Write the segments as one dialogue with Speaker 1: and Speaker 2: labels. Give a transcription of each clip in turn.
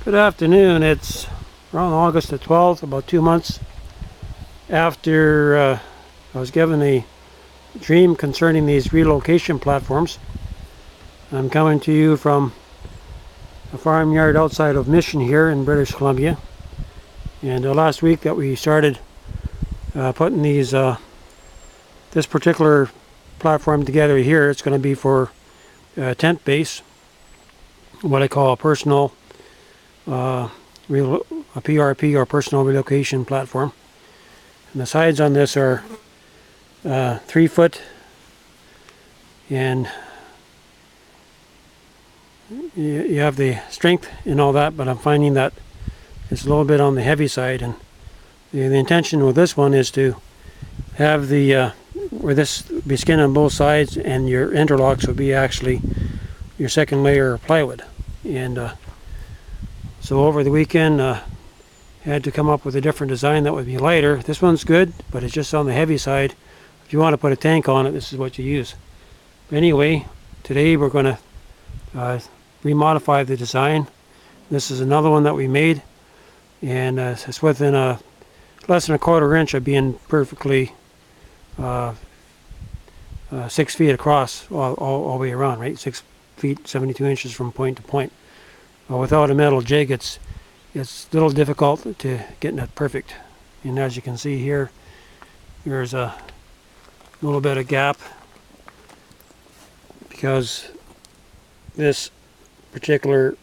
Speaker 1: Good afternoon. It's around August the 12th, about 2 months after I was given a dream concerning these relocation platforms. I'm coming to you from a farmyard outside of Mission here in British Columbia. And last week that we started putting these this particular platform together here. It's going to be for tent base, what I call a personal a PRP, or personal relocation platform. And the sides on this are 3 foot, and you have the strength and all that, but I'm finding that it's a little bit on the heavy side. And the intention with this one is to have the where this be skin on both sides, and your interlocks will be actually your second layer of plywood. And so over the weekend I had to come up with a different design that would be lighter. This one's good, but it's just on the heavy side. If you want to put a tank on it, this is what you use. But anyway, today we're going to remodify the design. This is another one that we made, and it's within less than a 1/4 inch of being perfectly 6 feet across all the way around, right? 6 feet 72 inches from point to point. Without a metal jig, it's a little difficult to get it perfect. And as you can see here, there's a little bit of gap because this particular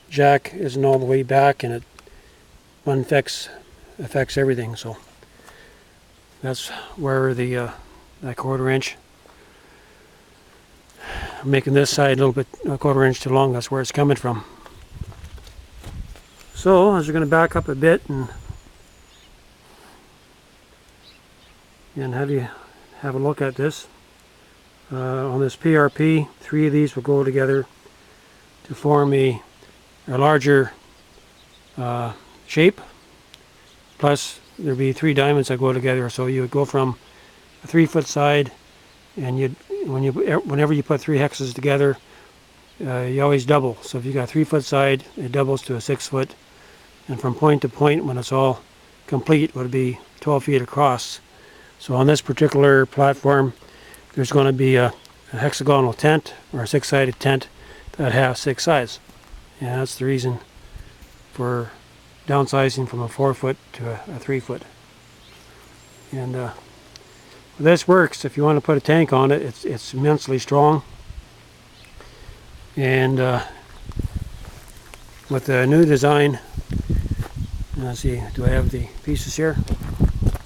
Speaker 1: jack isn't all the way back, and one affects everything. So that's where the that 1/4 inch, making this side a little bit 1/4 inch too long, that's where it's coming from. So as we're going to back up a bit and have you have a look at this. On this PRP, 3 of these will go together to form a larger shape. Plus there'll be 3 diamonds that go together, so you would go from a 3 foot side, and whenever you put 3 hexes together, you always double. So if you got a 3 foot side, it doubles to a 6 foot, and from point to point, when it's all complete, would be 12 feet across. So on this particular platform, there's going to be a hexagonal tent, or a 6-sided tent that has 6 sides. And that's the reason for downsizing from a 4 foot to a 3 foot. And this works. If you want to put a tank on it, it's immensely strong. And with the new design, let's see, do I have the pieces here?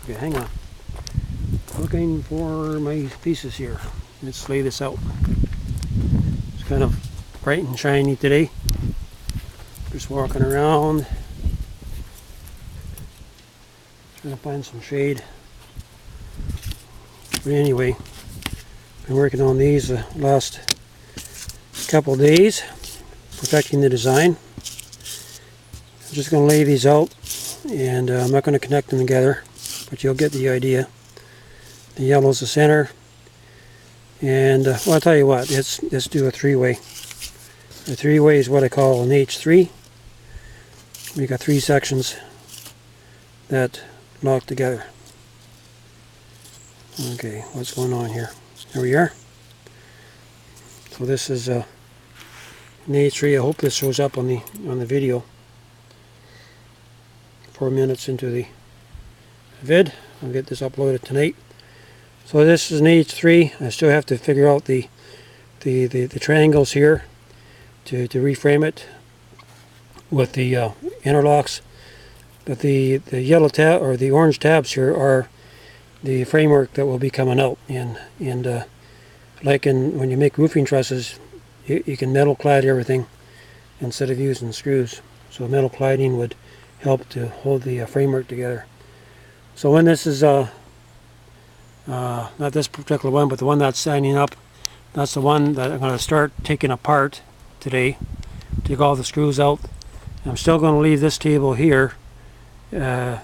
Speaker 1: Okay, hang on. Looking for my pieces here. Let's lay this out. It's kind of bright and shiny today. Just walking around, trying to find some shade. But anyway, been working on these the last couple days, perfecting the design. I'm just going to lay these out, and I'm not going to connect them together, but you'll get the idea. The yellow's the center, and well, I'll tell you what, let's do a 3-way. A 3-way is what I call an H3. We got 3 sections that lock together. Okay, what's going on here? There we are. So this is an H3. I hope this shows up on the video. 4 minutes into the vid. I'll get this uploaded tonight. So this is an H3. I still have to figure out the triangles here to reframe it with the interlocks. But the yellow tab, or the orange tabs here, are the framework that will be coming out. And like when you make roofing trusses, you can metal clad everything instead of using screws. So metal cladding would help to hold the framework together. So when this is not this particular one, but the one that's standing up, that's the one that I'm going to start taking apart today. Take all the screws out. I'm still going to leave this table here because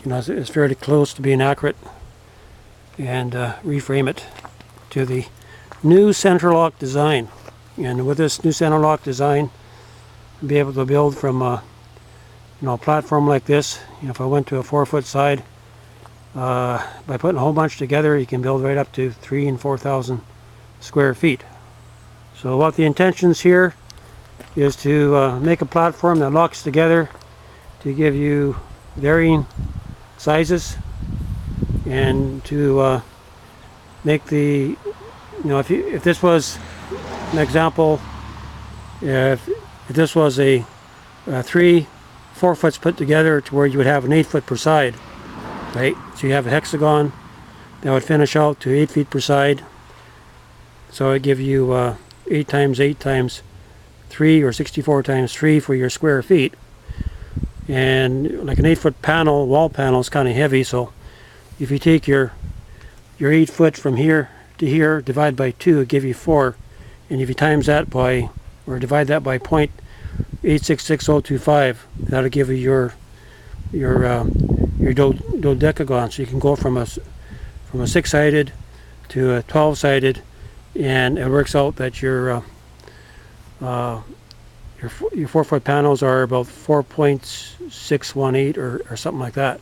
Speaker 1: it's fairly close to being accurate, and reframe it to the new center lock design. And with this new center lock design, I'll be able to build from a platform like this. If I went to a 4-foot side, by putting a whole bunch together, you can build right up to 3,000 and 4,000 square feet. So what the intentions here is to make a platform that locks together to give you varying sizes, and to make the, if this was an example, if this was a 3 4-foots put together to where you would have an 8-foot per side, right? So you have a hexagon that would finish out to 8 feet per side. So it give you 8 times 8 times 3, or 64 times 3 for your square feet. And like an 8-foot panel, wall panel, is kind of heavy, so if you take your 8 foot from here to here, divide by 2, it give you 4, and if you times that by, or divide that by 0.866025, that'll give you your dodecagon. So you can go from a 6-sided to a 12-sided, and it works out that your 4-foot panels are about 4.618 or something like that.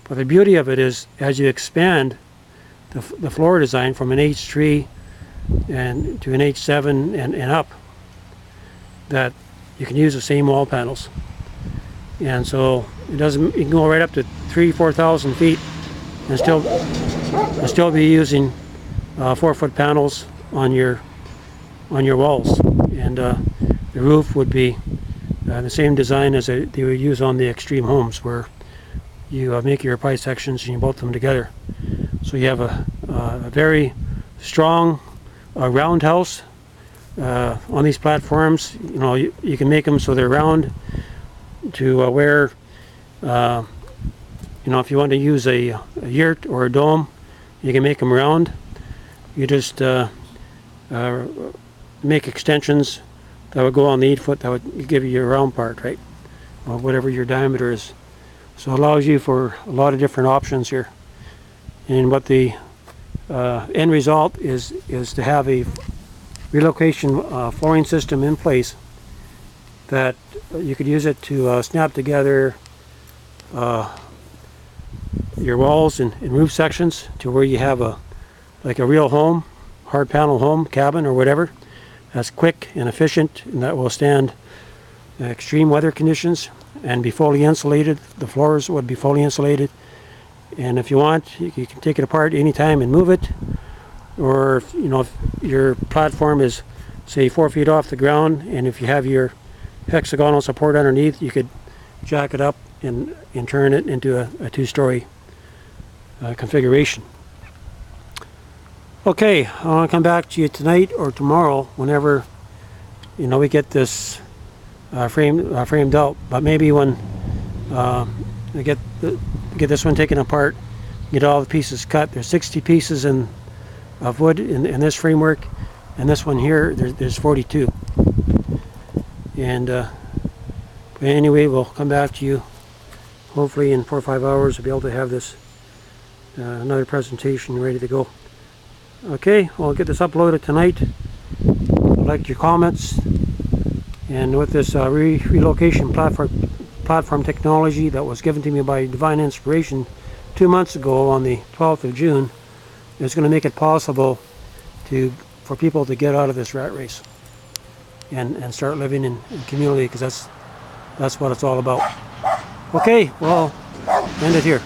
Speaker 1: But the beauty of it is, as you expand the floor design from an H3 and to an H7 and up, that you can use the same wall panels. And so it doesn't, you can go right up to 3,000-4,000 feet and still be using 4-foot panels on your walls. And the roof would be the same design as they would use on the extreme homes, where you make your pie sections and you bolt them together. So you have a very strong roundhouse on these platforms. You can make them so they're round to where, if you want to use a yurt or a dome, you can make them round. You just make extensions that would go on the 8-foot, that would give you your round part, right? Or whatever your diameter is. So it allows you for a lot of different options here. And what the end result is to have a relocation flooring system in place that you could use it to snap together your walls and roof sections to where you have like a real home, hard panel home, cabin or whatever. That's quick and efficient, and that will stand extreme weather conditions and be fully insulated. The floors would be fully insulated, and if you want, you can take it apart anytime and move it. Or if your platform is, say, 4 feet off the ground, and if you have your hexagonal support underneath, you could jack it up and turn it into a 2-story configuration. Okay, I want to come back to you tonight or tomorrow, whenever we get this framed out. But maybe when we get this one taken apart, get all the pieces cut. There's 60 pieces of wood in this framework, and this one here there's 42. And but anyway, we'll come back to you hopefully in 4 or 5 hours. We'll be able to have this another presentation ready to go. Okay, well, I'll get this uploaded tonight. I'd like your comments. And with this relocation platform technology that was given to me by Divine Inspiration 2 months ago on the 12th of June, it's going to make it possible for people to get out of this rat race and start living in community, because that's what it's all about. Okay, well, end it here.